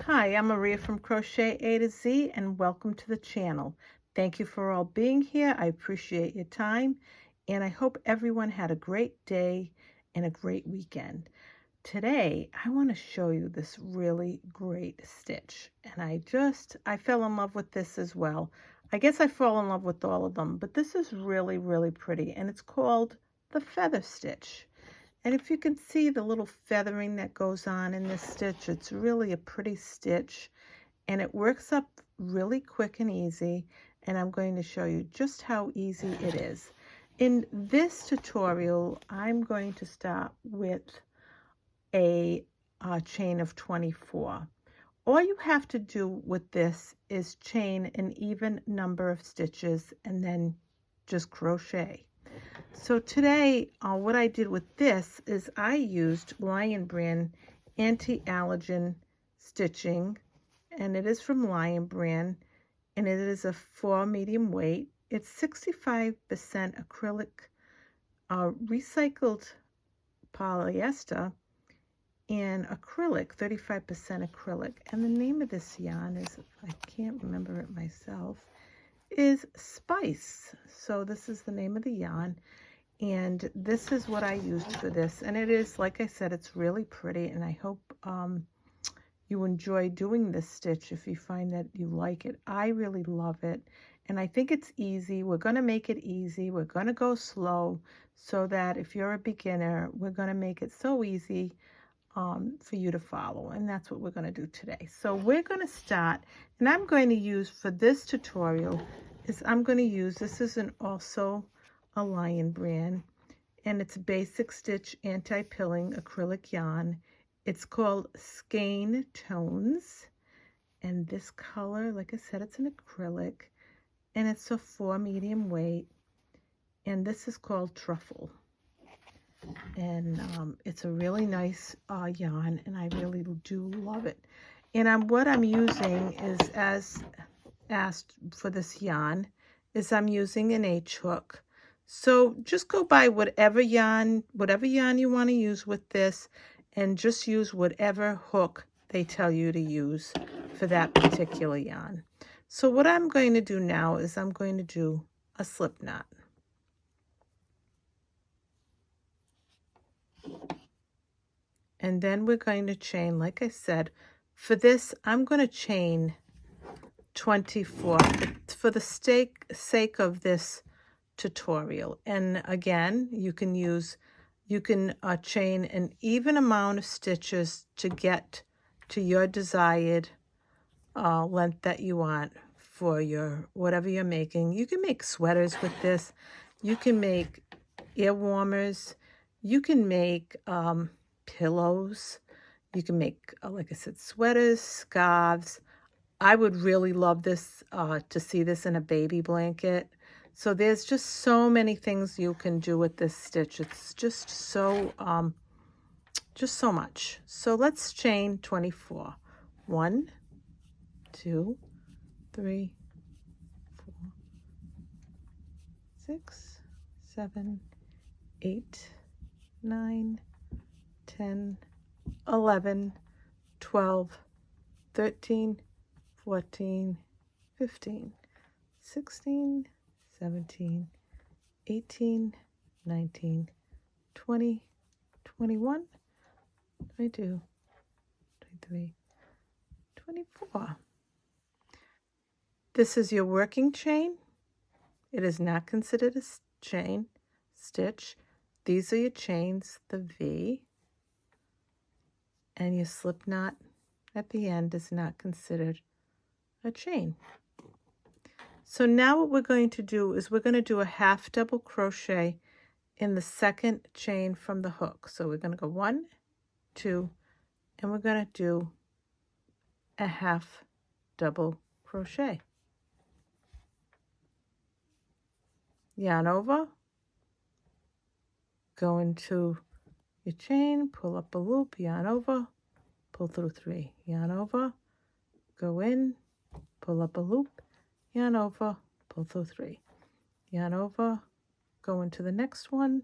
Hi, I'm Maria from Crochet A to Z and welcome to the channel. Thank you for all being here. I appreciate your time and I hope everyone had a great day and a great weekend. Today, I want to show you this really great stitch and I fell in love with this as well. I guess I fall in love with all of them, but this is really, really pretty and it's called the feather stitch. And if you can see the little feathering that goes on in this stitch, it's really a pretty stitch and it works up really quick and easy. And I'm going to show you just how easy it is. In this tutorial, I'm going to start with a chain of 24. All you have to do with this is chain an even number of stitches and then just crochet. So today, what I did with this is I used Lion Brand anti-allergen stitching, and it is from Lion Brand, and it is a 4 medium weight. It's 65% acrylic, recycled polyester, and acrylic, 35% acrylic. And the name of this yarn is, I can't remember it myself, is Spice. So this is the name of the yarn. And this is what I used for this. And it is, like I said, it's really pretty. And I hope you enjoy doing this stitch if you find that you like it. I really love it. And I think it's easy. We're going to make it easy. We're going to go slow so that if you're a beginner, we're going to make it so easy for you to follow. And that's what we're going to do today. So we're going to start. And I'm going to use for this tutorial this is also a Lion Brand, and it's Basic Stitch Anti-Pilling Acrylic Yarn. It's called Skein Tones, and this color, like I said, it's an acrylic, and it's a 4 medium weight, and this is called Truffle. And it's a really nice yarn, and I really do love it. And what I'm using is, as asked for this yarn, is I'm using an H hook. So just go by whatever yarn you want to use with this, and just use whatever hook they tell you to use for that particular yarn. So what I'm going to do now is I'm going to do a slip knot. And then we're going to chain, like I said, for this, I'm going to chain 24 for the sake of this tutorial. And again, you can chain an even amount of stitches to get to your desired length that you want for your whatever you're making. You can make sweaters with this. You can make ear warmers. You can make pillows. You can make, like I said, sweaters, scarves. I would really love this to see this in a baby blanket. So there's just so many things you can do with this stitch. It's just so much. So let's chain 24. 1, 2, 3, 4, 6, 7, 8, 9, 10, 11, 12, 13, 14, 15, 16, 17, 18, 19, 20, 21, 22, 23, 24. This is your working chain. It is not considered a chain stitch. These are your chains, the V, and your slip knot at the end is not considered a chain. So now what we're going to do is we're going to do a half double crochet in the second chain from the hook. So we're going to go 1, 2, and we're going to do a half double crochet. Yarn over, go into your chain, pull up a loop, yarn over, pull through 3, yarn over, go in, pull up a loop, yarn over, pull through 3, yarn over, go into the next one,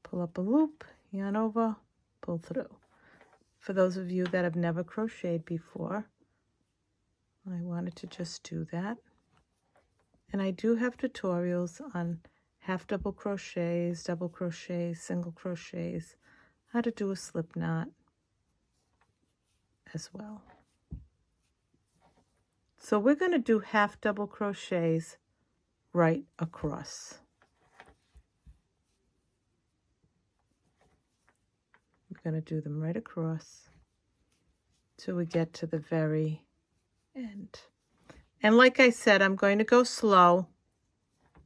pull up a loop, yarn over, pull through. for those of you that have never crocheted before. I wanted to just do that. And I do have tutorials on half double crochets, double crochets, single crochets, how to do a slip knot as well. So we're going to do half double crochets right across. We're going to do them right across till we get to the very end. And like I said, I'm going to go slow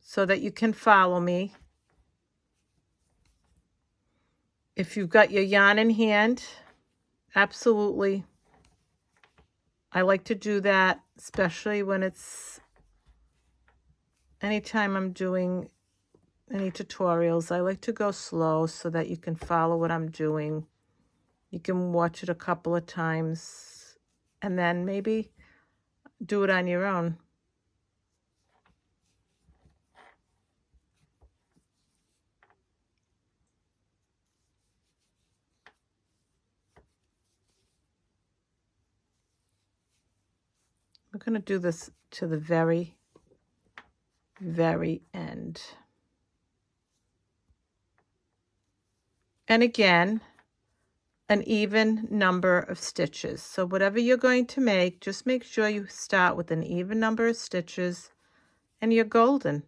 so that you can follow me. If you've got your yarn in hand, absolutely. I like to do that, especially when it's anytime I'm doing any tutorials. I like to go slow so that you can follow what I'm doing. You can watch it a couple of times and then maybe do it on your own. We're going to do this to the very, very end. And again, an even number of stitches. So whatever you're going to make, just make sure you start with an even number of stitches and you're golden.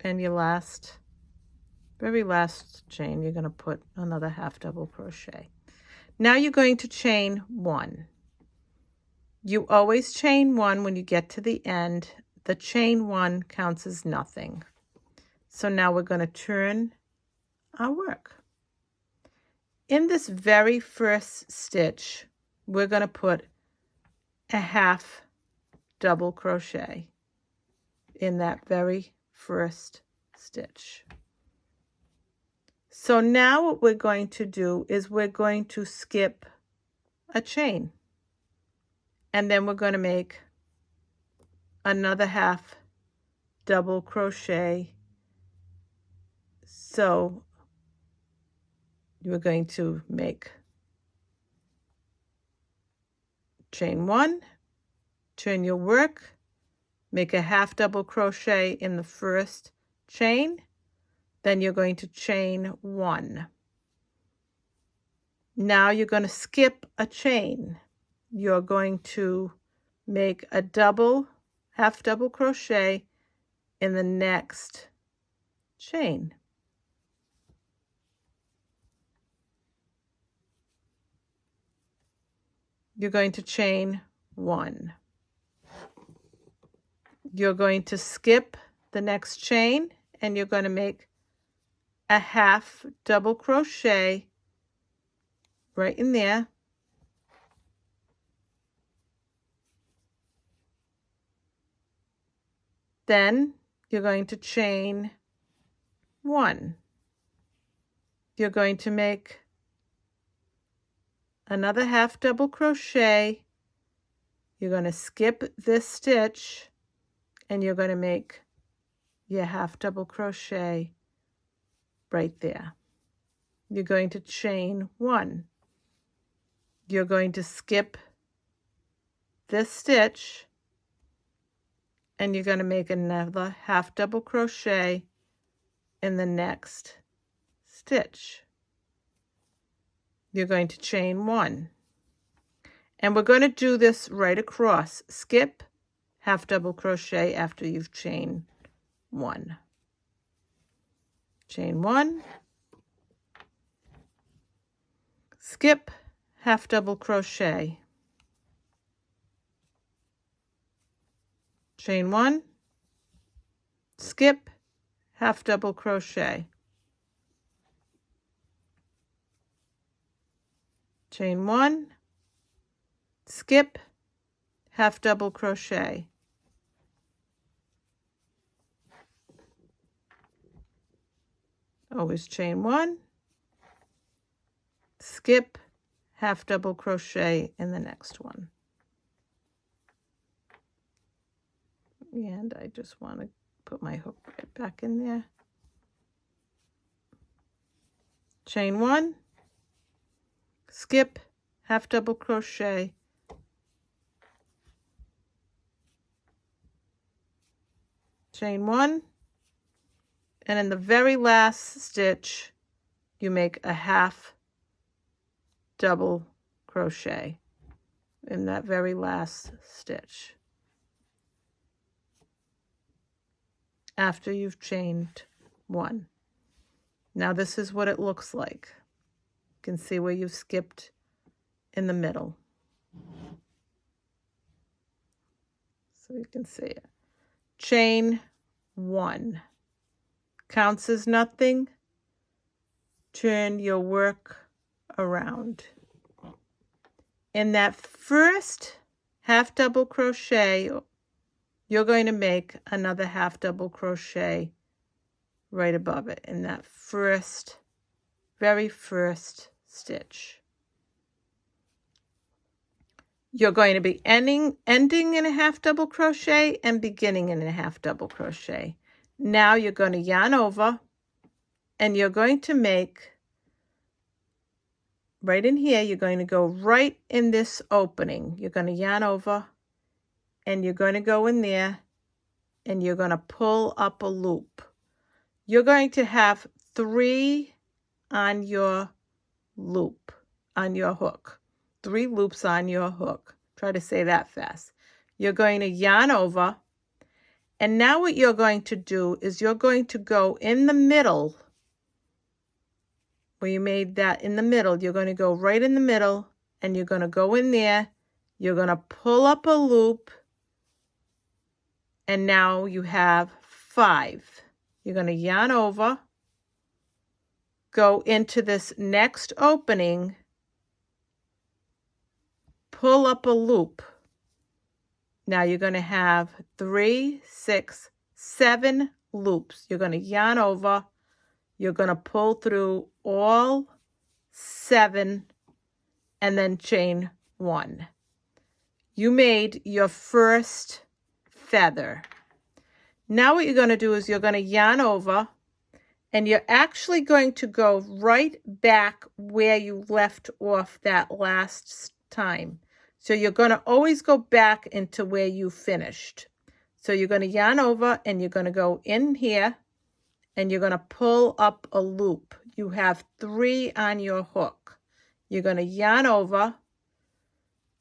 And your last, very last chain, you're going to put another half double crochet. Now you're going to chain one. You always chain one when you get to the end. The chain one counts as nothing. So now we're going to turn our work. In this very first stitch, we're going to put a half double crochet in that very first stitch. So now what we're going to do is we're going to skip a chain, and then we're going to make another half double crochet. So we're going to make chain one, turn your work, make a half double crochet in the first chain, then you're going to chain one. Now you're going to skip a chain. You're going to make a double, half double crochet in the next chain. You're going to chain one. You're going to skip the next chain and you're going to make a half double crochet right in there. Then you're going to chain one. You're going to make another half double crochet. You're going to skip this stitch and you're going to make your half double crochet right there. You're going to chain one. You're going to skip this stitch and you're going to make another half double crochet in the next stitch. You're going to chain one. And we're going to do this right across. Skip, half double crochet after you've chained one. Chain one, skip, half double crochet, chain one, skip, half double crochet, chain one, skip, half double crochet, always chain 1, skip, half double crochet in the next one. And I just want to put my hook right back in there. Chain 1, skip, half double crochet, chain 1, and in the very last stitch you make a half double crochet in that very last stitch after you've chained 1. Now this is what it looks like. You can see where you've skipped in the middle. So you can see it. Chain 1. Counts as nothing. Turn your work around. In that first half double crochet, you're going to make another half double crochet right above it in that very first stitch. You're going to be ending in a half double crochet and beginning in a half double crochet. Now you're going to yarn over and you're going to make, right in here, you're going to go right in this opening. You're going to yarn over and you're going to go in there and you're going to pull up a loop. You're going to have 3 on your loop, on your hook. 3 loops on your hook. Try to say that fast. You're going to yarn over, and now what you're going to do is you're going to go in the middle, where you made that in the middle. You're going to go right in the middle, and you're going to go in there. You're going to pull up a loop, and now you have 5. You're going to yarn over, go into this next opening, pull up a loop. Now you're going to have 3, 6, 7 loops. You're going to yarn over, you're going to pull through all 7 and then chain 1. You made your first feather. Now what you're going to do is you're going to yarn over and you're actually going to go right back where you left off that last time. So you're going to always go back into where you finished. So you're going to yarn over and you're going to go in here and you're going to pull up a loop. You have 3 on your hook. You're going to yarn over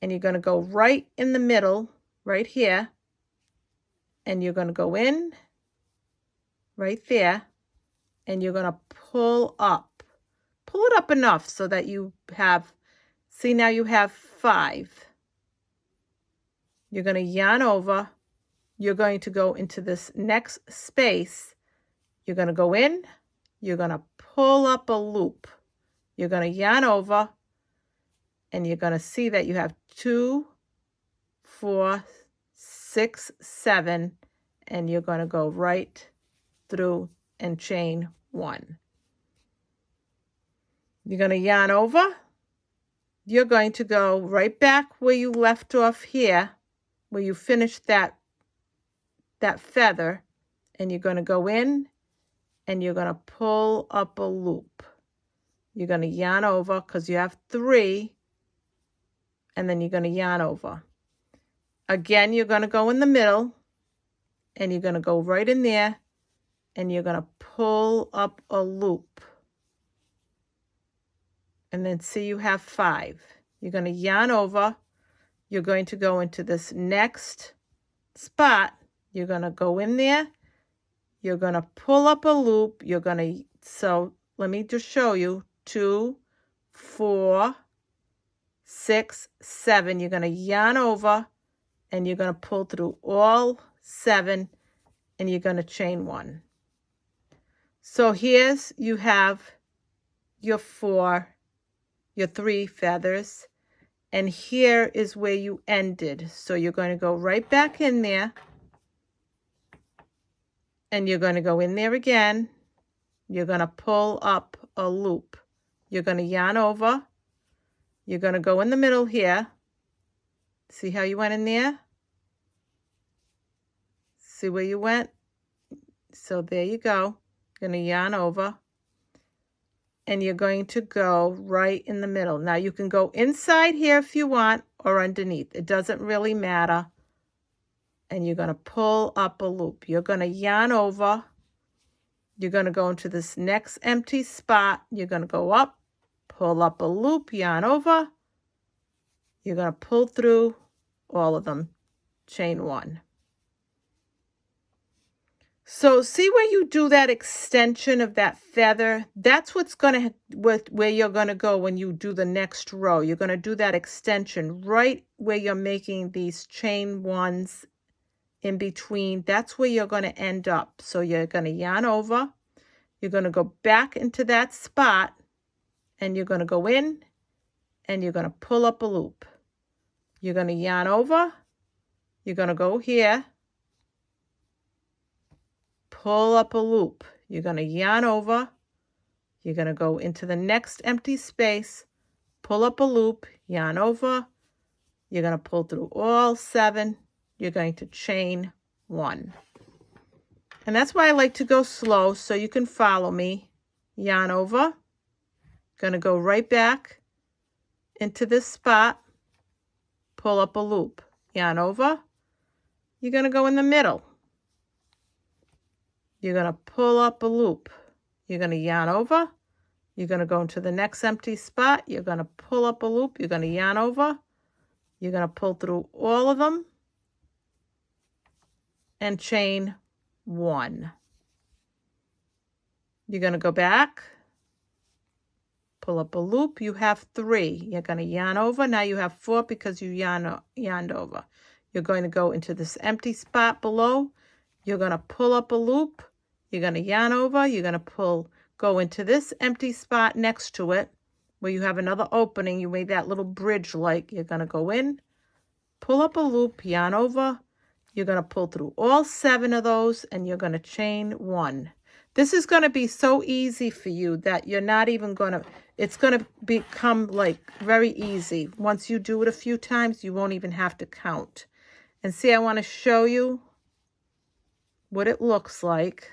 and you're going to go right in the middle, right here, and you're going to go in right there and you're going to pull up. Pull it up enough so that you have, see, now you have 5. You're going to yarn over. You're going to go into this next space. You're going to go in. You're going to pull up a loop. You're going to yarn over. And you're going to see that you have 2, 4, 6, 7. And you're going to go right through and chain 1. You're going to yarn over. You're going to go right back where you left off here, where you finished that feather, and you're going to go in and you're going to pull up a loop. You're going to yarn over because you have 3, and then you're going to yarn over. Again, you're going to go in the middle and you're going to go right in there and you're going to pull up a loop. And then see, you have 5. You're going to yarn over. You're going to go into this next spot. You're going to go in there. You're going to pull up a loop. You're going to, so let me just show you. 2, 4, 6, 7. You're going to yarn over and you're going to pull through all 7 and you're going to chain 1. So here's, you have your 3 feathers, and here is where you ended. So you're going to go right back in there and you're going to go in there again you're going to pull up a loop. You're going to yarn over. You're going to go in the middle here. See how you went in there? See where you went? So there you go. You're going to yarn over. And you're going to go right in the middle. Now you can go inside here if you want or underneath. It doesn't really matter. And you're going to pull up a loop. You're going to yarn over. You're going to go into this next empty spot. You're going to go up, pull up a loop, yarn over. You're going to pull through all of them. Chain one. So see where you do that extension of that feather? That's what's going to, where you're going to go when you do the next row. You're going to do that extension right where you're making these chain ones in between. That's where you're going to end up. So you're going to yarn over. You're going to go back into that spot and you're going to go in and you're going to pull up a loop. You're going to yarn over. You're going to go here. Pull up a loop. You're going to yarn over. You're going to go into the next empty space, pull up a loop, yarn over. You're going to pull through all 7. You're going to chain 1. And that's why I like to go slow so you can follow me. Yarn over. Going to go right back into this spot, pull up a loop, yarn over. You're going to go in the middle. You're going to pull up a loop. You're going to yarn over. You're going to go into the next empty spot. You're going to pull up a loop. You're going to yarn over. You're going to pull through all of them and chain 1. You're going to go back, pull up a loop. You have 3. You're going to yarn over. Now you have 4 because you yarned over. You're going to go into this empty spot below. You're going to pull up a loop. You're going to yarn over. You're going to go into this empty spot next to it where you have another opening. You made that little bridge like. You're going to go in, pull up a loop, yarn over. You're going to pull through all 7 of those and you're going to chain 1. This is going to be so easy for you that you're not even going to, it's going to become like very easy. Once you do it a few times, you won't even have to count. And see, I want to show you what it looks like.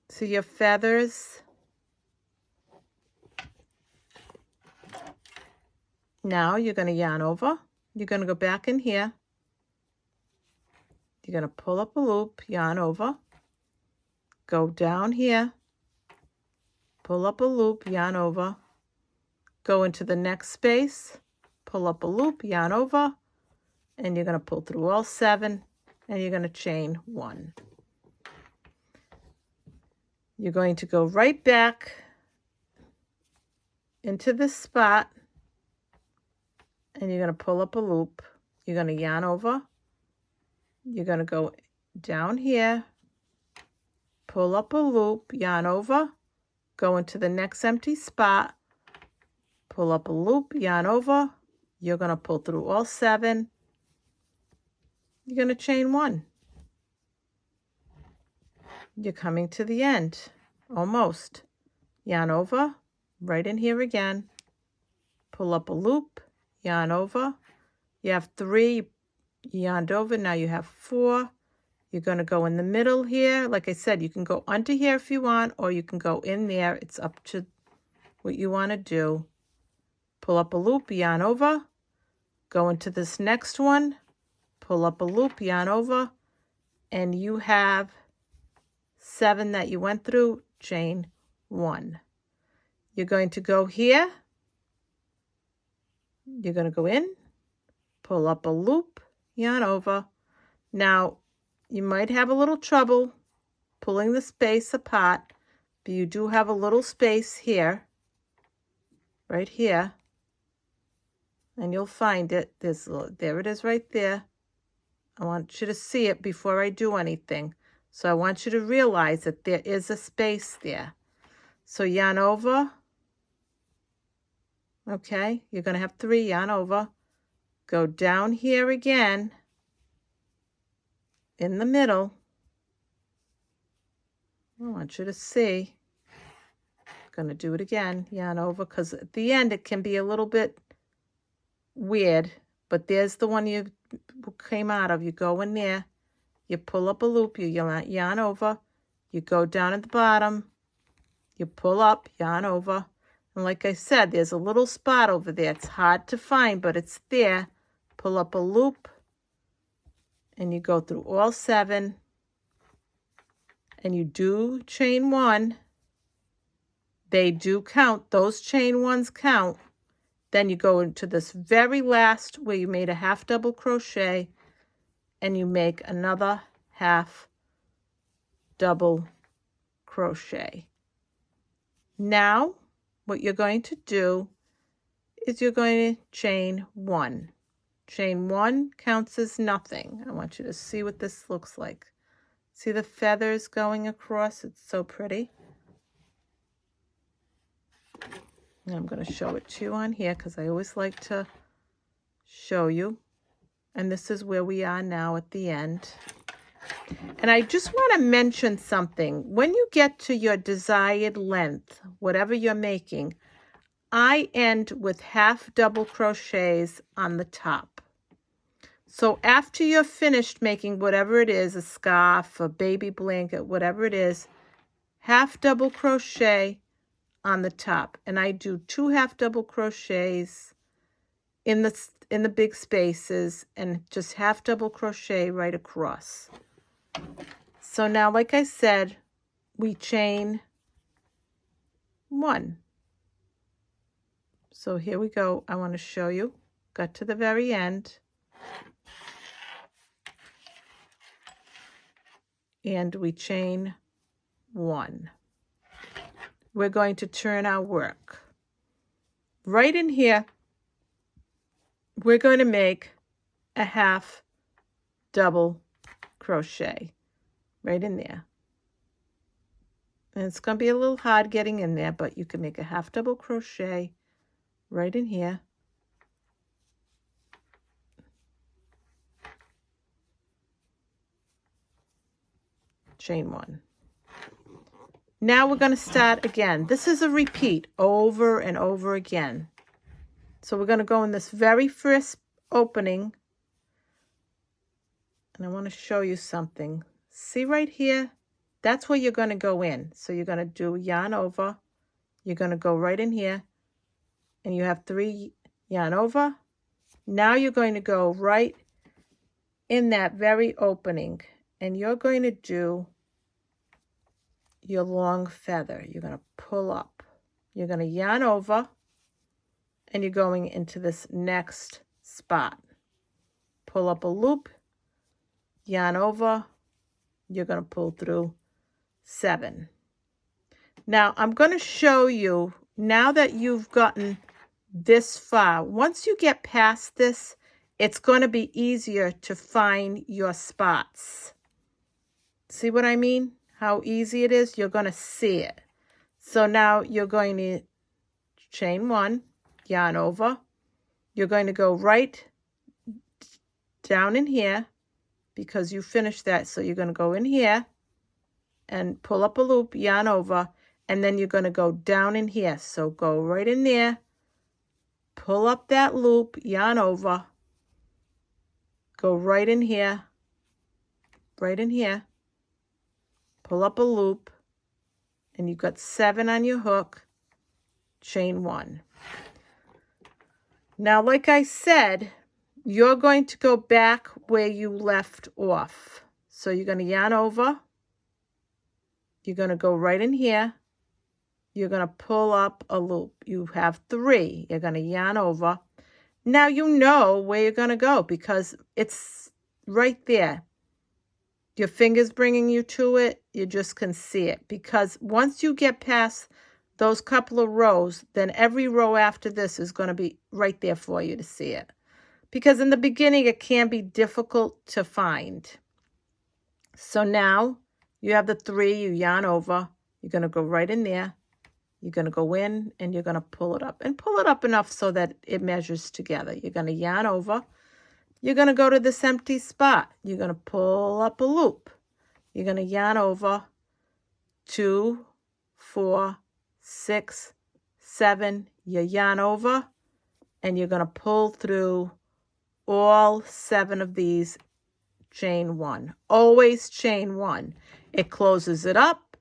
See your feathers. Now you're going to yarn over. You're going to go back in here. You're going to pull up a loop, yarn over. Go down here. Pull up a loop, yarn over. Go into the next space. Pull up a loop, yarn over. And you're going to pull through all 7. And you're going to chain 1. You're going to go right back into this spot and you're going to pull up a loop. You're going to yarn over. You're going to go down here, pull up a loop, yarn over, go into the next empty spot, pull up a loop, yarn over. You're going to pull through all 7. You're going to chain 1. You're coming to the end, almost. Yarn over, right in here again. Pull up a loop, yarn over. You have 3 yarned over, now you have 4. You're going to go in the middle here. Like I said, you can go under here if you want, or you can go in there. It's up to what you want to do. Pull up a loop, yarn over. Go into this next one. Pull up a loop, yarn over. And you have 7 that you went through, chain 1. You're going to go here. You're going to go in, pull up a loop, yarn over. Now, you might have a little trouble pulling the space apart, but you do have a little space here, right here, and you'll find it. There it is right there. I want you to see it before I do anything. So I want you to realize that there is a space there. So yarn over. Okay, you're going to have 3, yarn over. Go down here again in the middle. Oh, want you to see. I'm going to do it again, yarn over, because at the end it can be a little bit weird, but there's the one you came out of. You go in there, you pull up a loop, you yarn over, you go down at the bottom, you pull up, yarn over, and like I said, there's a little spot over there. It's hard to find, but it's there. Pull up a loop, and you go through all 7, and you do chain 1. They do count. Those chain 1s count. Then you go into this very last where you made a half double crochet, and you make another half double crochet. Now, what you're going to do is you're going to chain 1. Chain 1 counts as nothing. I want you to see what this looks like. See the feathers going across? It's so pretty. And I'm going to show it to you on here because I always like to show you. And this is where we are now at the end. And I just want to mention something. When you get to your desired length, whatever you're making, I end with half double crochets on the top. So after you're finished making whatever it is, a scarf, a baby blanket, whatever it is, half double crochet on the top. And I do 2 half double crochets in the big spaces and just half double crochet right across. So now, like I said, we chain 1. So here we go. I want to show you. Got to the very end. And we chain 1. We're going to turn our work. Right in here, we're going to make a half double crochet right in there. And it's going to be a little hard getting in there, but you can make a half double crochet right in here. Chain 1. Now we're going to start again. This is a repeat over and over again. So we're going to go in this very first opening. And I want to show you something. See right here? That's where you're going to go in. So you're going to do yarn over. You're going to go right in here. And you have 3 yarn over. Now you're going to go right in that very opening. And you're going to do your long feather. You're going to pull up. You're going to yarn over. And you're going into this next spot. Pull up a loop. Yarn over. You're going to pull through 7. Now I'm going to show you, now that you've gotten this far, once you get past this, it's going to be easier to find your spots. See what I mean? How easy it is? You're going to see it. So now you're going to chain 1, yarn over. You're going to go right down in here because you finished that. So you're going to go in here and pull up a loop, yarn over, and then you're going to go down in here. So go right in there, pull up that loop, yarn over, go right in here, pull up a loop, and you've got 7 on your hook, chain 1. Now, like I said, you're going to go back where you left off. So you're going to yarn over, you're going to go right in here, you're going to pull up a loop. You have 3. You're going to yarn over. Now you know where you're going to go because it's right there. Your finger's bringing you to it. You just can see it. Because once you get past those couple of rows, then every row after this is going to be right there for you to see it. Because in the beginning, it can be difficult to find. So now you have the 3. You yarn over. You're going to go right in there. You're going to go in and you're going to pull it up. And pull it up enough so that it measures together. You're going to yarn over. You're going to go to this empty spot. You're going to pull up a loop. You're going to yarn over. 2, 4, 6, 7, you yarn over, and you're going to pull through all 7 of these, chain 1. Always chain 1. It closes it up,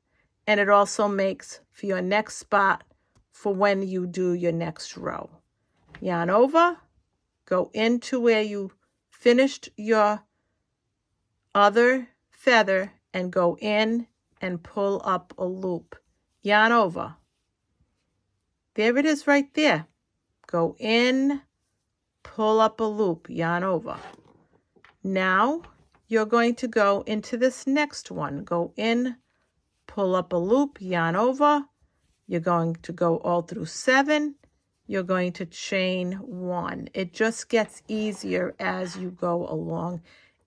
and it also makes for your next spot for when you do your next row. Yarn over, go into where you finished your other feather, and go in and pull up a loop. Yarn over. There it is right there. Go in, pull up a loop, yarn over. Now you're going to go into this next one. Go in, pull up a loop, yarn over. You're going to go all through 7. You're going to chain 1. It just gets easier as you go along.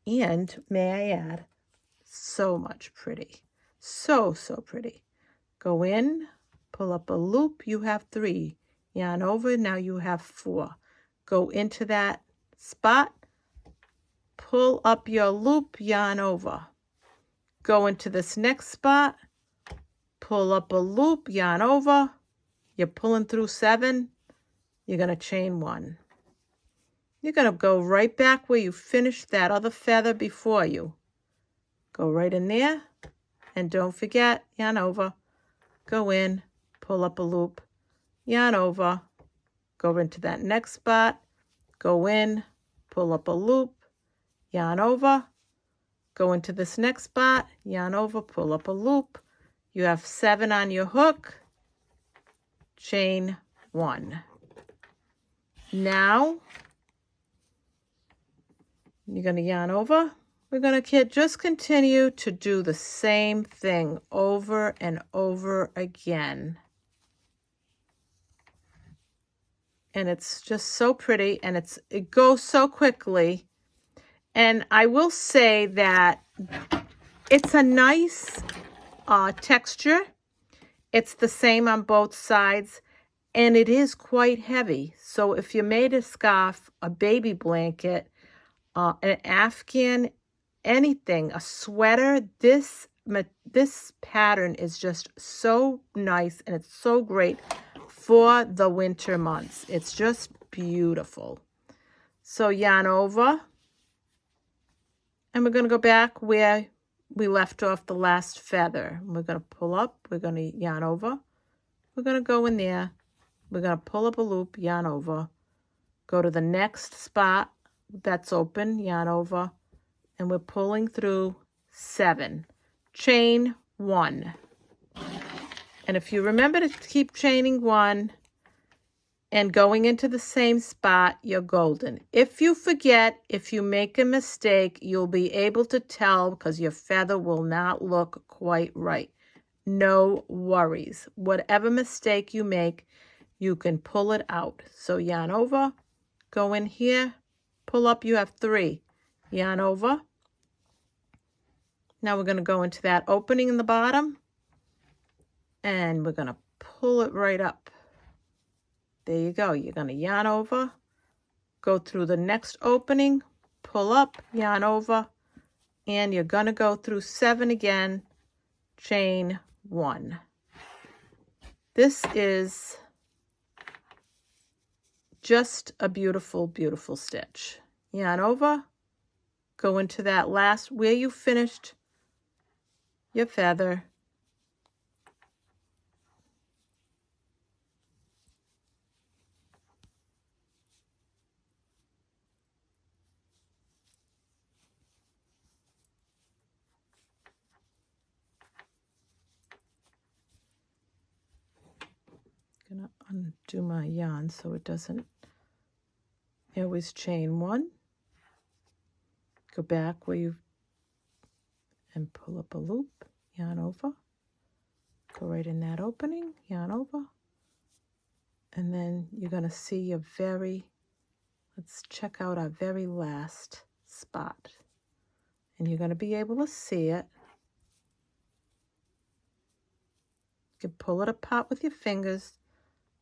And may I add, so much pretty. So pretty. Go in, pull up a loop. You have 3. Yarn over. Now you have 4. Go into that spot. Pull up your loop, yarn over. Go into this next spot. Pull up a loop, yarn over. You're pulling through 7. You're going to chain 1. You're going to go right back where you finished that other feather before you. Go right in there. And don't forget, yarn over. Go in, pull up a loop, yarn over. Go into that next spot. Go in, pull up a loop, yarn over. Go into this next spot, yarn over, pull up a loop. You have 7 on your hook. Chain 1. Now, you're going to yarn over. We're going to just continue to do the same thing over and over again. And it's just so pretty, and it goes so quickly. And I will say that it's a nice texture. It's the same on both sides, and it is quite heavy. So if you made a scarf, a baby blanket, an Afghan, anything, a sweater, this pattern is just so nice, and it's so great for the winter months. It's just beautiful. So yarn over, and we're going to go back where we left off the last feather. We're going to pull up, we're going to yarn over, we're going to go in there, we're going to pull up a loop, yarn over, go to the next spot that's open, yarn over, and we're pulling through 7. Chain 1. And if you remember to keep chaining 1 and going into the same spot, you're golden. If you forget, if you make a mistake, you'll be able to tell because your feather will not look quite right. No worries. Whatever mistake you make, you can pull it out. So yarn over, go in here, pull up, you have 3. Yarn over. Now we're going to go into that opening in the bottom, and we're going to pull it right up. There you go. You're going to yarn over, go through the next opening, pull up, yarn over, and you're going to go through 7 again, chain 1. This is just a beautiful, beautiful stitch. Yarn over, go into that last where you finished your feather. Gonna undo my yarn so it doesn't. You always chain 1. Go back where you and pull up a loop, yarn over, go right in that opening, yarn over, and then you're going to see your let's check out our very last spot, and you're going to be able to see it. You can pull it apart with your fingers,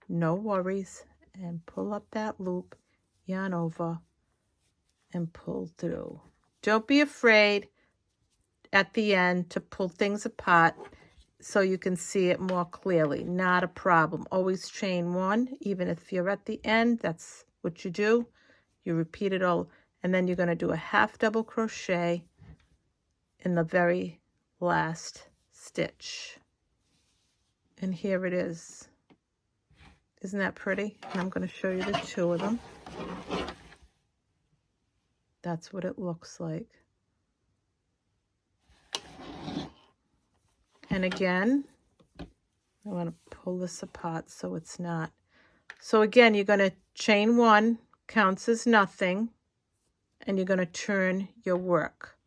no worries, and pull up that loop, yarn over, and pull through. Don't be afraid at the end to pull things apart. so you can see it more clearly. Not a problem. Always chain one, even if you're at the end. That's what you do. You repeat it all, and then you're going to do a half double crochet in the very last stitch. And here it is. Isn't that pretty? And I'm going to show you the two of them. That's what it looks like. And again, I want to pull this apart so it's not. So again, you're going to chain one, counts as nothing, and you're going to turn your work.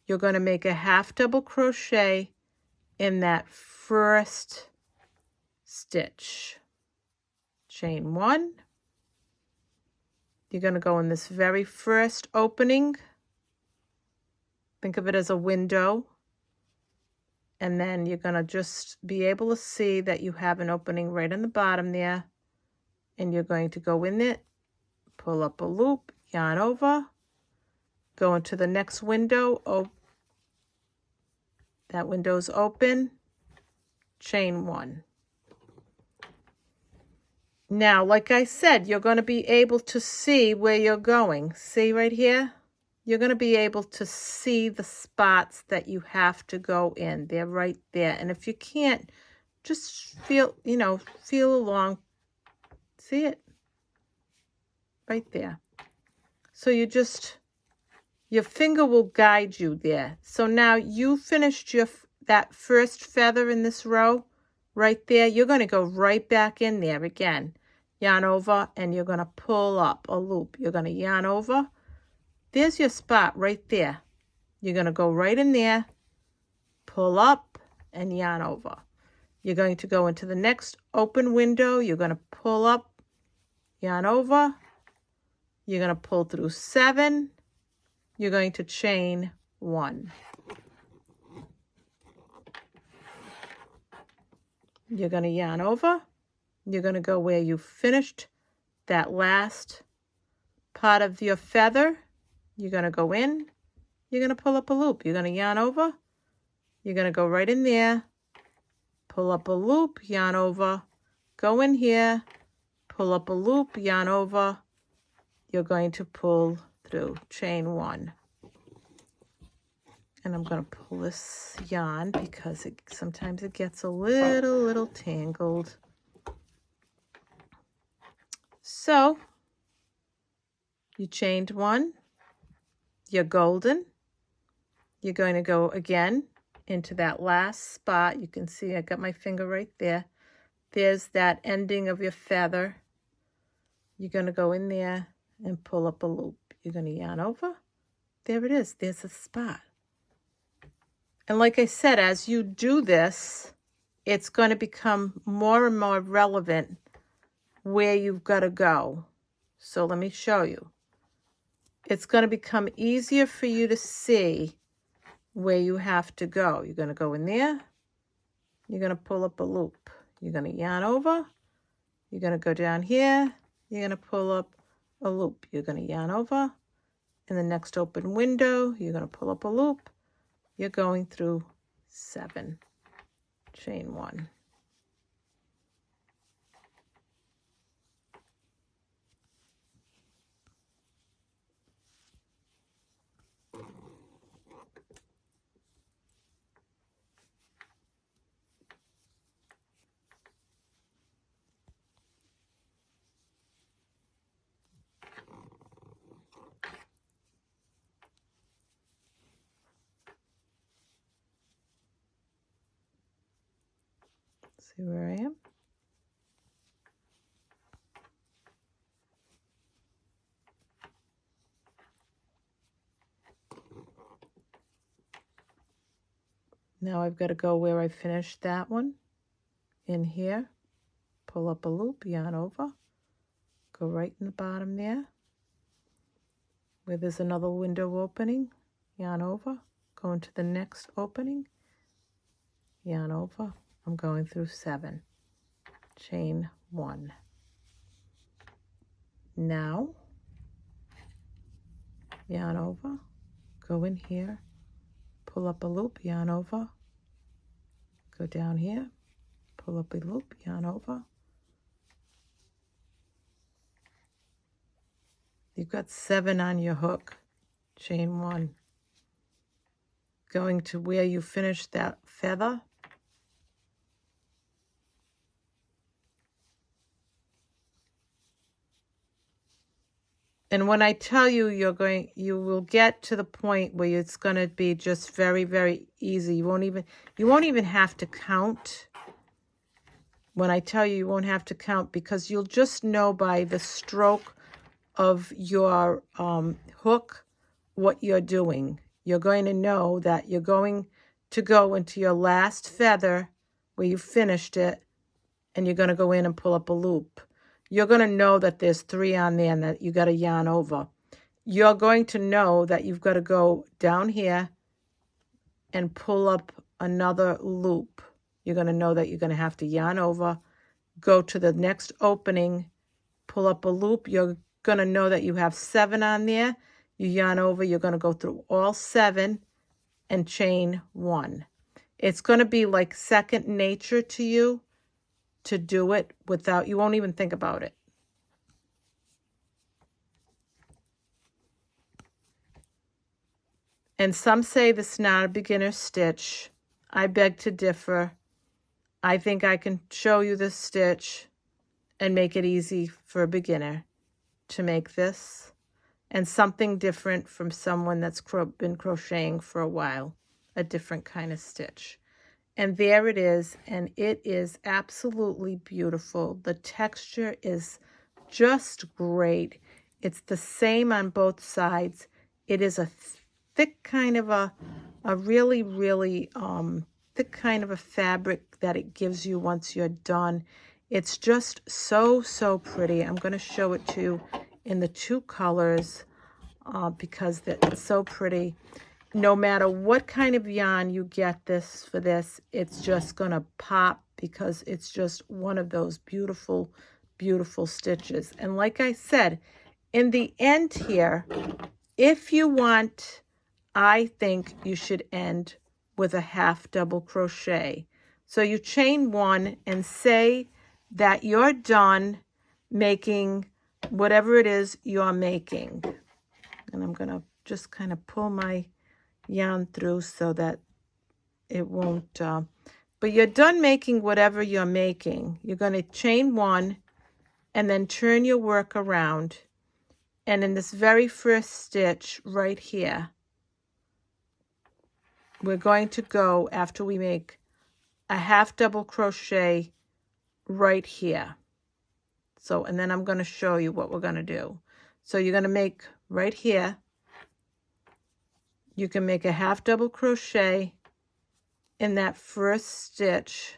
You're going to make a half double crochet in that first stitch. Chain one. You're going to go in this very first opening. Think of it as a window. And then you're going to just be able to see that you have an opening right in the bottom there. And you're going to go in it, pull up a loop, yarn over, go into the next window. Oh, that window's open, chain one. Now, like I said, you're going to be able to see where you're going. See right here? You're going to be able to see the spots that you have to go in. They're right there. And if you can't, just feel along. See it? Right there. So your finger will guide you there. So now you finished that first feather in this row right there. You're going to go right back in there again. Yarn over, and you're going to pull up a loop. You're going to yarn over. There's your spot right there. You're going to go right in there, pull up, and yarn over. You're going to go into the next open window. You're going to pull up, yarn over. You're going to pull through 7. You're going to chain 1. You're going to yarn over. You're going to go where you finished that last part of your feather. You're going to go in. You're going to pull up a loop. You're going to yarn over. You're going to go right in there. Pull up a loop, yarn over. Go in here. Pull up a loop, yarn over. You're going to pull through, chain 1. And I'm going to pull this yarn because sometimes it gets a little tangled. So you chained 1, you're golden. You're going to go again into that last spot. You can see I got my finger right there. There's that ending of your feather. You're going to go in there and pull up a loop. You're going to yarn over. There it is. There's a spot. And like I said, as you do this, it's going to become more and more relevant where you've got to go. So let me show you. It's going to become easier for you to see where you have to go. You're going to go in there. You're going to pull up a loop. You're going to yarn over. You're going to go down here. You're going to pull up a loop. You're going to yarn over. In the next open window, you're going to pull up a loop. You're going through 7. Chain 1. See where I am? Now I've got to go where I finished that one. In here, pull up a loop, yarn over, go right in the bottom there, where there's another window opening, yarn over, go into the next opening, yarn over. I'm going through 7. Chain 1. Now, yarn over, go in here, pull up a loop, yarn over, Go down here, pull up a loop, yarn over. You've got 7 on your hook, chain 1. Going to where you finished that feather. And when I tell you you will get to the point where it's going to be just very, very easy. You won't even have to count. When I tell you won't have to count, because you'll just know by the stroke of your hook what you're doing. You're going to know that you're going to go into your last feather where you finished it, and you're going to go in and pull up a loop. You're going to know that there's 3 on there and that you got to yarn over. You're going to know that you've got to go down here and pull up another loop. You're going to know that you're going to have to yarn over, go to the next opening, pull up a loop. You're going to know that you have 7 on there. You yarn over, you're going to go through all 7 and chain 1. It's going to be like second nature to you to do it without, you won't even think about it. And some say this is not a beginner stitch. I beg to differ. I think I can show you this stitch and make it easy for a beginner to make this, and something different from someone that's been crocheting for a while, a different kind of stitch. And there it is, and it is absolutely beautiful. The texture is just great. It's the same on both sides. It is a thick kind of a really, really thick kind of a fabric that it gives you once you're done. It's just so, so pretty. I'm going to show it to you in the 2 colors because it's so pretty. No matter what kind of yarn you get for this, it's just going to pop because it's just one of those beautiful, beautiful stitches. And like I said, in the end here, if you want, I think you should end with a half double crochet. So you chain 1 and say that you're done making whatever it is you're making. And I'm going to just kind of pull my yarn through so that it won't, but you're done making whatever you're making. You're going to chain 1 and then turn your work around. And in this very first stitch right here, we're going to go, after we make a half double crochet right here. So, and then I'm going to show you what we're going to do. So you're going to make right here, you can make a half double crochet in that first stitch,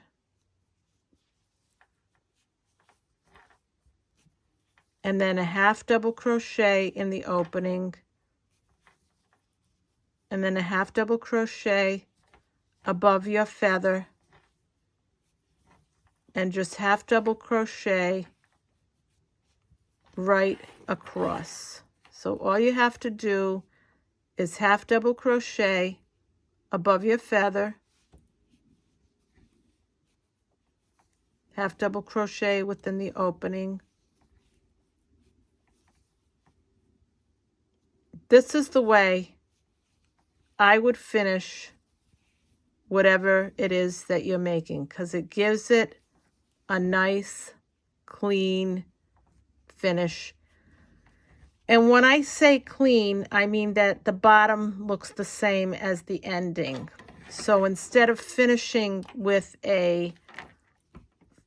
and then a half double crochet in the opening, and then a half double crochet above your feather, and just half double crochet right across. So all you have to do is half double crochet above your feather, half double crochet within the opening. This is the way I would finish whatever it is that you're making, because it gives it a nice, clean finish. And when I say clean, I mean that the bottom looks the same as the ending. So instead of finishing with a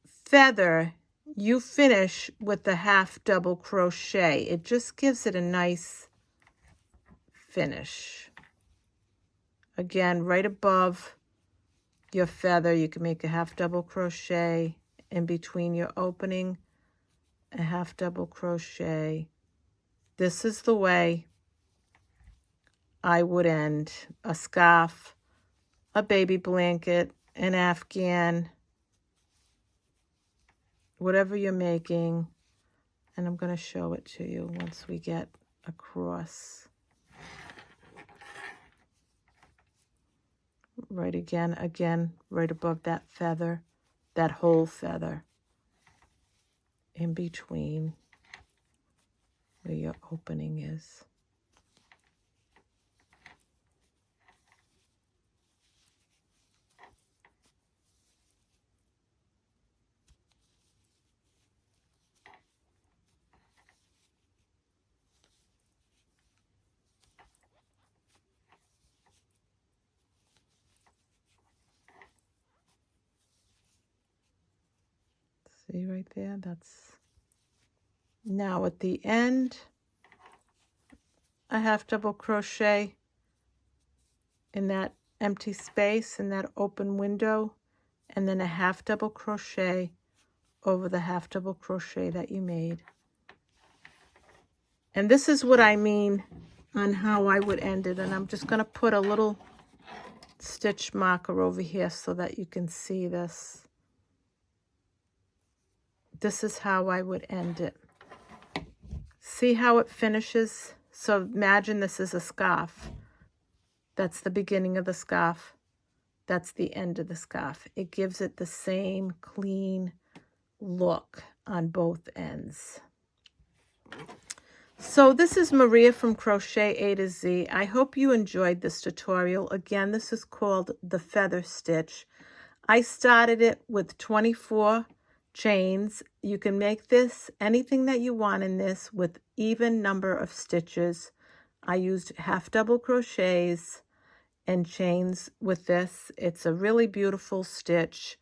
feather, you finish with the half double crochet. It just gives it a nice finish. Again, right above your feather, you can make a half double crochet in between your opening, a half double crochet. This is the way I would end a scarf, a baby blanket, an Afghan, whatever you're making. And I'm going to show it to you once we get across. right again, right above that feather, that whole feather, in between where your opening is. See right there? That's now at the end, a half double crochet in that empty space, in that open window, and then a half double crochet over the half double crochet that you made. And this is what I mean on how I would end it. And I'm just going to put a little stitch marker over here so that you can see this. This is how I would end it. See how it finishes? So imagine this is a scarf. That's the beginning of the scarf. That's the end of the scarf. It gives it the same clean look on both ends. So this is Maria from Crochet A to Z. I hope you enjoyed this tutorial. Again, this is called the feather stitch. I started it with 24 chains. You can make this anything that you want in this with even number of stitches. I used half double crochets and chains with this. It's a really beautiful stitch.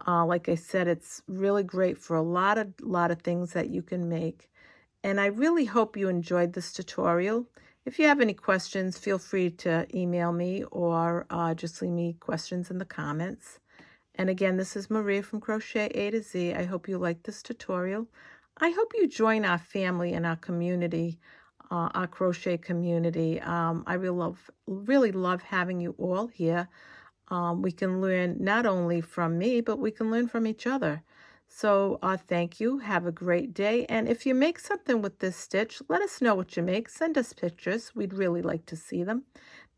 Like I said, it's really great for a lot of things that you can make. And I really hope you enjoyed this tutorial. If you have any questions, feel free to email me or just leave me questions in the comments. And again, this is Maria from Crochet A to Z. I hope you liked this tutorial. I hope you join our family and our community, our crochet community. I really love having you all here. We can learn not only from me, but we can learn from each other. So thank you. Have a great day. And if you make something with this stitch, let us know what you make. Send us pictures. We'd really like to see them.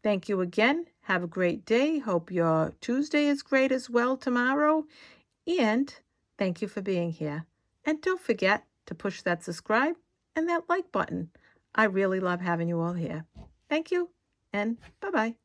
Thank you again. Have a great day. Hope your Tuesday is great as well tomorrow. And thank you for being here. And don't forget to push that subscribe and that like button. I really love having you all here. Thank you and bye-bye.